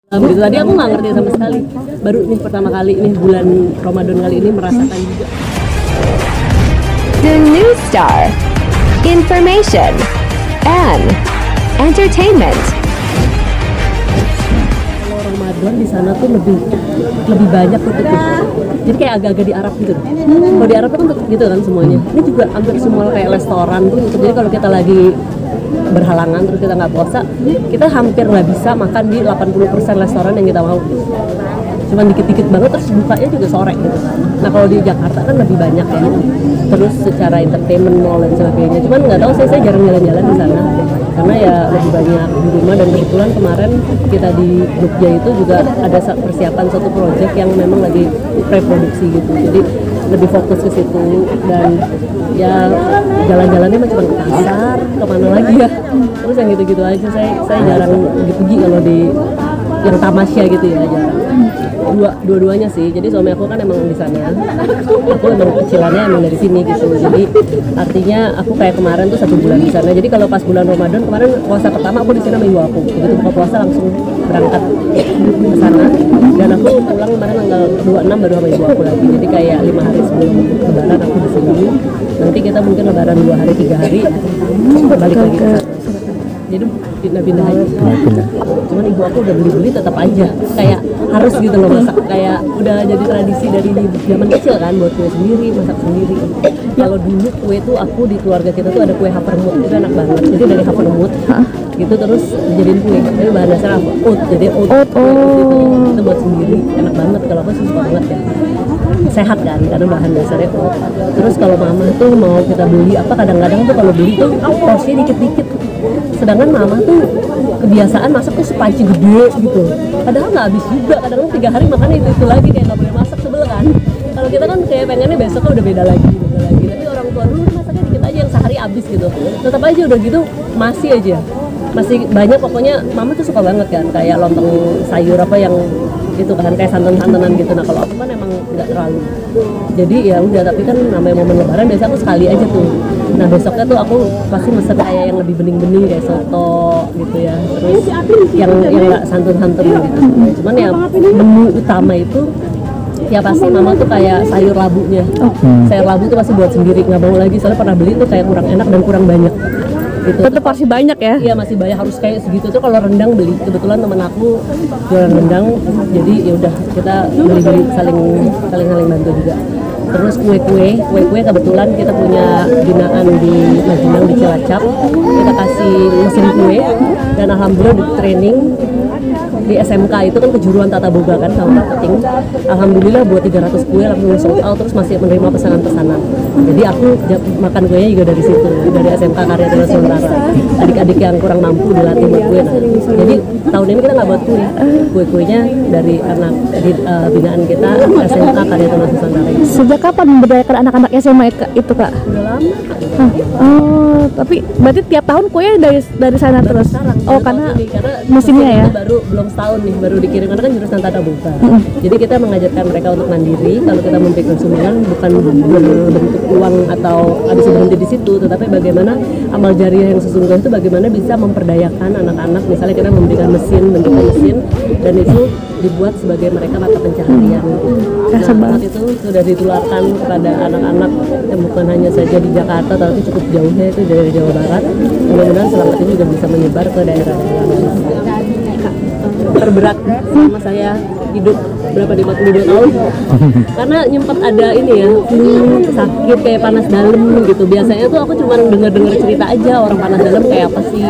Gitu tadi aku nggak ngerti sama sekali. Baru nih pertama kali nih bulan Ramadan kali ini merasakan juga. The New Star, information and entertainment. Kalau Ramadan di sana tuh lebih banyak tuh. Jadi kayak agak-agak di Arab gitu. Kalau di Arab kan gitu kan semuanya. Ini juga hampir semua kayak restoran tuh. Jadi kalau kita lagi berhalangan terus kita nggak puasa, kita hampir nggak bisa makan di 80% restoran yang kita mau. Cuman dikit-dikit banget, terus bukanya juga sore gitu. Nah kalau di Jakarta kan lebih banyak ya. Terus secara entertainment mall dan sebagainya. Cuman nggak tahu saya jarang jalan-jalan di sana karena ya lebih banyak di rumah. Dan kebetulan kemarin kita di Jogja itu juga ada persiapan satu proyek yang memang lagi pre-produksi gitu. Jadi lebih fokus ke situ dan ya jalan-jalannya cuma ke pasar, kemana lagi ya. Terus yang gitu-gitu aja saya jarang pergi kalau di yang tamasya gitu ya, jarang. Dua-duanya sih. Jadi suami aku kan emang di sana, aku emang kecilannya emang dari sini gitu. Jadi artinya aku kayak kemarin tuh 1 bulan di sana. Jadi kalau pas bulan Ramadan kemarin puasa pertama aku di sana sama ibu aku. Begitu buka puasa langsung berangkat ke sana. Dan aku pulang kemarin tanggal 26 baru sama ibu aku lagi. Jadi kayak 5 hari sebelum Lebaran aku di sini. Nanti kita mungkin Lebaran 2 hari 3 hari balik lagi ke sana. Jadi pindah-pindah aja. Cuman ibu aku udah beli tetap aja kayak harus gitu loh masak, kayak udah jadi tradisi dari zaman kecil kan, buat kue sendiri, masak sendiri. Kalau dulu kue tuh aku di keluarga kita tuh ada kue havermut, itu enak banget. Jadi dari havermut gitu terus dijadiin kue. Jadi bahan dasar apa? Oat. Jadi oat itu buat sendiri, enak banget. Kalau aku suka banget ya. Sehat kan karena bahan dasarnya oat. Terus kalau mama tuh mau kita beli apa, kadang-kadang tuh kalau beli tuh porsinya dikit-dikit. Sedangkan mama tuh kebiasaan masak tuh sepanci gede gitu. Padahal nggak habis juga. Kadang-kadang 3 hari makannya itu lagi, kayak nggak boleh masak, sebel kan. Kalau kita kan kayak pengennya besoknya udah beda lagi. Tapi orang tua dulu masaknya dikit aja yang sehari habis gitu. Tetap aja udah gitu masih banyak. Pokoknya mama tuh suka banget kan kayak lontong sayur apa yang itu kan kayak santan-santanan gitu. Nah kalau aku kan emang nggak terlalu. Jadi ya udah, tapi kan namanya momen Lebaran biasa aku sekali aja tuh. Nah besoknya tuh aku pasti mesen kayak yang lebih bening-bening kayak soto gitu ya. Terus yang nggak santun-santun gitu. Cuman ya menu utama itu ya pasti mama tuh kayak sayur labunya. Sayur labu tuh pasti buat sendiri, nggak mau lagi soalnya pernah beli tuh kayak kurang enak dan kurang banyak. Gitu. Tetap masih banyak ya? Iya masih banyak, harus kayak segitu tuh. Kalau rendang beli, kebetulan teman aku jualan rendang, jadi ya udah kita beli saling bantu juga. Terus kue kebetulan kita punya binaan di Majenang di Cilacap, kita kasih mesin kue dan alhamdulillah di training di SMK itu kan kejuruan tata boga kan sama marketing. Alhamdulillah buat 300 kue langsung sold out, terus masih menerima pesanan-pesanan. Jadi aku makan kuenya juga dari situ, dari SMK Karya Tuna Nusantara. Adik-adik yang kurang mampu dilatih buat kue. Nah, jadi tahun ini kita nggak buat kue-kuenya dari anak binaan kita SMK Karya Tuna Nusantara. Sejak kapan memberdayakan anak-anak SMA itu kak? Udah lama. Oh, tapi berarti tiap tahun kue dari sana baru terus? Sekarang, Oh karena mesinnya ya? Baru belum setahun nih, baru dikirim karena kan jurusan tata boga. Jadi kita mengajarkan mereka untuk mandiri. Kalau kita memberikan sumbangan bukan berbentuk uang atau habis berhenti di situ, tetapi bagaimana amal jariah yang sesungguhnya itu bagaimana bisa memperdayakan anak-anak. Misalnya kita memberikan bentuknya mesin dan itu dibuat sebagai mereka mata pencaharian. Nah, saat itu sudah ditularkan kepada anak-anak yang bukan hanya saja di Jakarta tapi cukup jauhnya itu dari Jawa Barat. Mudah-mudahan selanjutnya juga bisa menyebar ke daerah-daerah lain. Terberat sama saya hidup berapa di 42 tahun karena nyempet ada ini ya sakit kayak panas dalam gitu. Biasanya tuh aku cuma dengar cerita aja orang panas dalam kayak apa sih,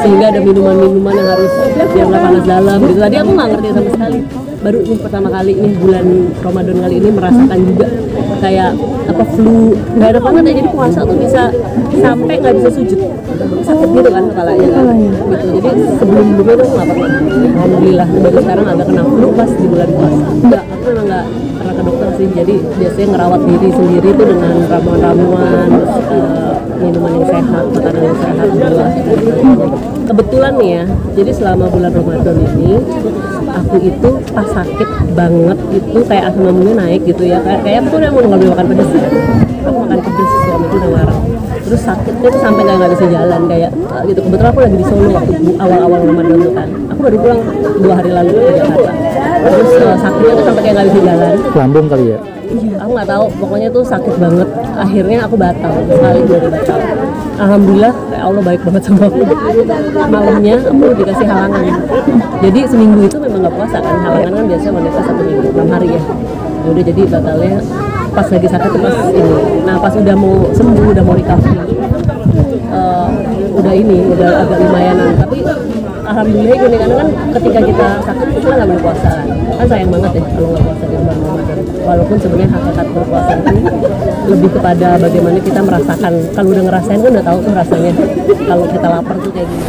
sehingga ada minuman yang harus dianggap panas dalam gitu. Tadi aku nggak ngerti sama sekali. Baru nih pertama kali nih bulan Ramadan kali ini merasakan juga kayak apa flu, nggak ada banget ya. Jadi puasa tuh bisa sampai nggak bisa sujud, sakit gitu kan kepalanya kan gitu. Jadi sebelum-sebelumnya tuh nggak pernah. Alhamdulillah baru sekarang agak kena flu pas di bulan puasa. Aku memang nggak pernah ke dokter sih. Jadi biasanya ngerawat diri sendiri tuh dengan ramuan-ramuan, minuman yang sehat, makanan yang sehat juga. Kebetulan nih ya, jadi selama bulan Ramadan ini aku itu pas sakit banget itu kayak asam lambungnya naik gitu ya, kayak aku tuh udah mau nggak boleh makan pedas. Aku makan pedas, suami itu udah ngarang. terus sakitnya tuh sampai nggak bisa jalan kayak gitu. Kebetulan aku lagi di Solo waktu awal-awal Ramadan tuh kan, aku baru pulang 2 hari lalu ke Jakarta. Terus sakitnya tuh sampai kayak nggak bisa jalan. Lambung kali ya? Iya, aku nggak tahu, pokoknya tuh sakit banget. Akhirnya aku batal sekali dari batal. Alhamdulillah, kayak Allah baik banget sama aku. Malamnya aku dikasih halangan. Jadi seminggu itu memang nggak puasa kan, halangan kan biasanya wanita 1 minggu, 6 hari ya. Udah jadi batalnya pas lagi sakit tuh pas ini. Nah pas udah mau sembuh, udah mau recovery, udah agak lumayanan. Tapi alhamdulillah gini, karena kan ketika kita sakit kita nggak boleh puasa kan sayang banget ya kalau nggak puasa di bulan Ramadan. Walaupun sebenarnya hakikat berpuasa itu lebih kepada bagaimana kita merasakan. Kalau udah ngerasain kan udah tahu tuh rasanya kalau kita lapar tuh kayak gini.